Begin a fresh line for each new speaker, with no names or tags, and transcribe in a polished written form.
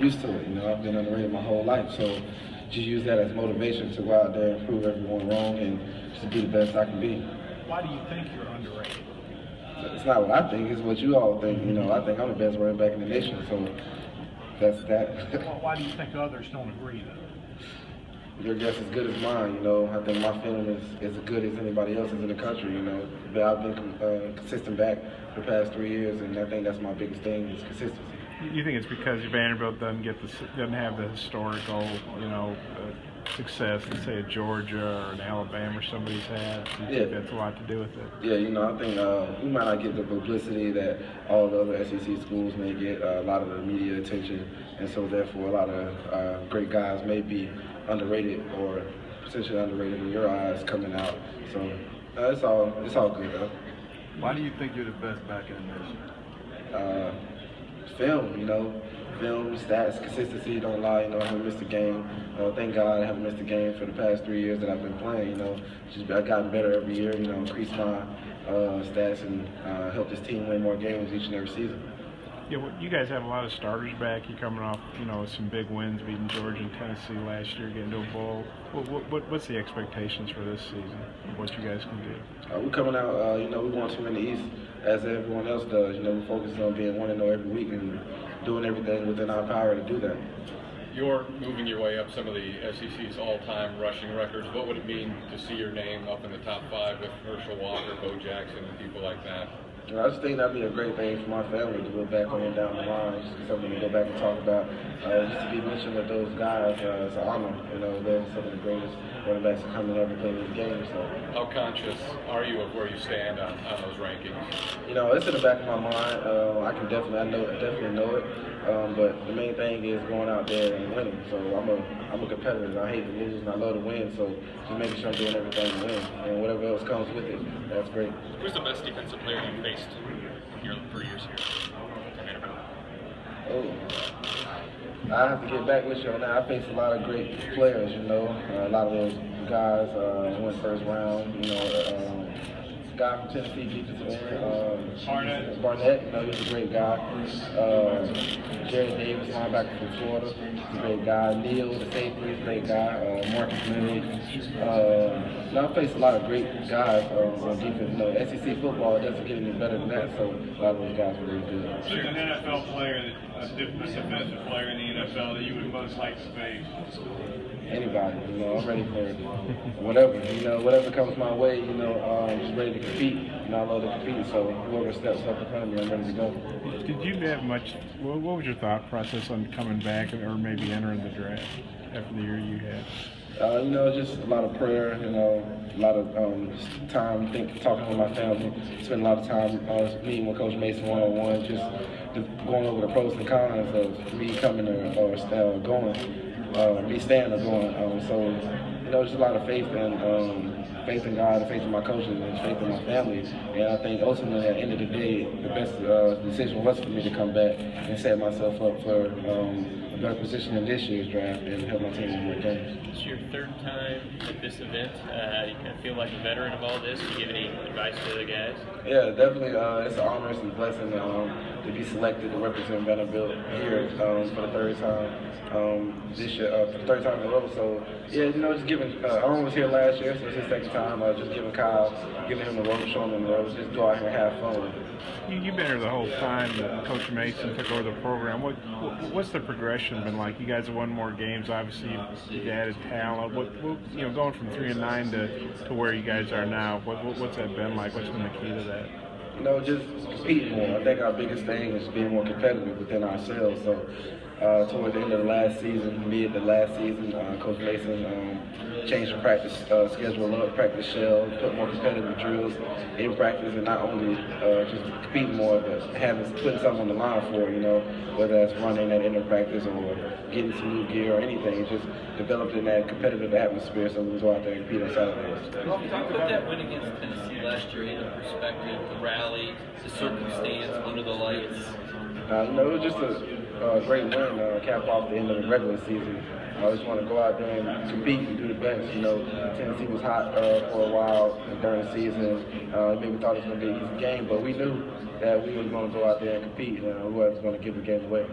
used to it. I've been underrated my whole life, so just use that as motivation to go out there and prove everyone wrong and just be the best I can be.
Why do you think you're underrated?
It's not what I think, it's what you all think. I think I'm the best running back in the nation, so that's that.
Well, why do you think others don't agree, though?
Your guess is as good as mine. I think my feeling is as good as anybody else's in the country. But I've been consistent back for the past 3 years, and I think that's my biggest thing is consistency.
You think it's because Vanderbilt doesn't have the historical, success that say a Georgia or an Alabama or somebody's had? Do you think that's a lot to do with it?
Yeah, I think we might not get the publicity that all the other SEC schools may get, a lot of the media attention, and so therefore a lot of great guys may be underrated or potentially underrated in your eyes coming out. So it's all good though.
Why do you think you're the best back in the nation?
Film, stats, consistency, don't lie. I haven't missed a game. Thank God I haven't missed a game for the past 3 years that I've been playing. I've gotten better every year. Increased my stats and helped this team win more games each and every season.
Yeah, well, you guys have a lot of starters back. You're coming off, some big wins, beating Georgia and Tennessee last year, getting to a bowl. What's the expectations for this season? What you guys can do?
We're coming out. We want to win the East as everyone else does. We're focused on being 1-0 every week and doing everything within our power to do that.
You're moving your way up some of the SEC's all-time rushing records. What would it mean to see your name up in the top 5 with Herschel Walker, Bo Jackson, and people like that?
I just think that'd be a great thing for my family to look back on down the line, just something to go back and talk about. Just to be mentioned with those guys, it's an honor. They're some of the greatest running backs that come and ever play this game. So,
how conscious are you of where you stand on those rankings?
It's in the back of my mind. I definitely know it. But the main thing is going out there and winning. So I'm a competitor. I hate to lose and I love to win. So just making sure I'm doing everything to win, and whatever else comes with it, that's great.
Who's the best defensive player you faced in your 3 years here at Vanderbilt?
I have to get back with you on that. I faced a lot of great players. A lot of those guys went first round. Guy from Tennessee, defensive end, Barnett, he's a great guy. Jared Davis, linebacker from Florida, he's a great guy. Neal, the safety, he's a great guy. Marcus Mills. I faced a lot of great guys on defense. SEC football, it doesn't get any better than that, so a lot of those guys were really good.
Who's an NFL player, a defensive player in the NFL that you would most like to face?
Anybody, I'm ready for whatever, whatever comes my way, I'm just ready to compete. I love to compete, so whoever steps up in front of me, I'm ready to go.
Did you have much, what was your thought process on coming back or maybe entering the draft after the year you had?
Just a lot of prayer, a lot of just time talking with my family, spend a lot of time meeting with Coach Mason one-on-one, just going over the pros and cons of me coming or going, me staying or going. So, just a lot of faith in God, faith in my coaches, and faith in my family. And I think ultimately at the end of the day, the best decision was for me to come back and set myself up for a better position in this year's draft and help my team win more games.
It's your 3rd time at this event. You kind of feel like a veteran of all this. Do you give any advice to the guys?
Yeah, definitely. It's an honor, it's a blessing to be selected to represent Vanderbilt here for the 3rd time this year, for the 3rd time in a row. So, yeah, just giving, Aaron was here last year, so it's his 2nd time. Just giving Kyle, giving him the rope, showing him the ropes, just go out here and have fun.
You've been here the whole time that Coach Mason took over the program. What's the progression been like? You guys have won more games. Obviously, you've added talent. Going from 3-9 to where you guys are now. What's that been like? What's been the key to that?
Just competing more. I think our biggest thing is being more competitive within ourselves. So, toward the end of the last season, Coach Mason changed the practice schedule up, practice shell, put more competitive drills in practice, and not only just competing more, but putting something on the line for, whether that's running at inter practice or getting some new gear or anything, just developing that competitive atmosphere so we can go out there and compete on Saturdays.
Put that win against Tennessee last year into perspective, the rally, the circumstance under the lights.
It was just a great win, cap off the end of the regular season. I just want to go out there and compete and do the best. Tennessee was hot for a while during the season. Maybe we thought it was going to be an easy game, but we knew that we were going to go out there and compete, and we wasn't going to give the game away.